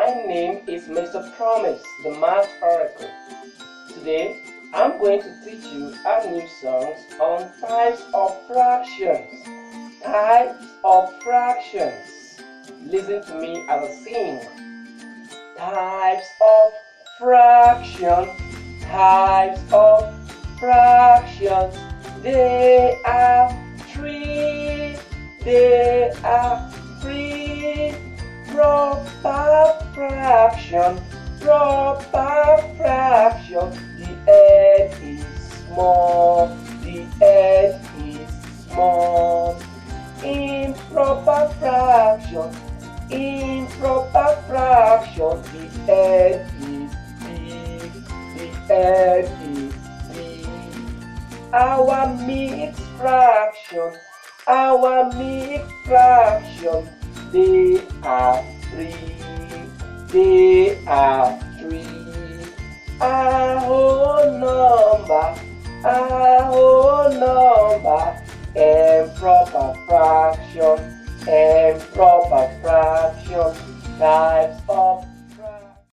My name is Mr. Promise, the Math Oracle. Today, I'm going to teach you a new song on types of fractions. Types of fractions. Listen to me as I sing. Types of fraction. Types of fractions. They are three. They are three. Proper fraction. Proper fraction. The head is small. The head is small. Improper fraction. Improper fraction. The head is big. The head is big. Our mixed fraction. Our mixed fraction. They are three. They are three. A whole number. A whole number. Improper fraction. Improper fraction. Types of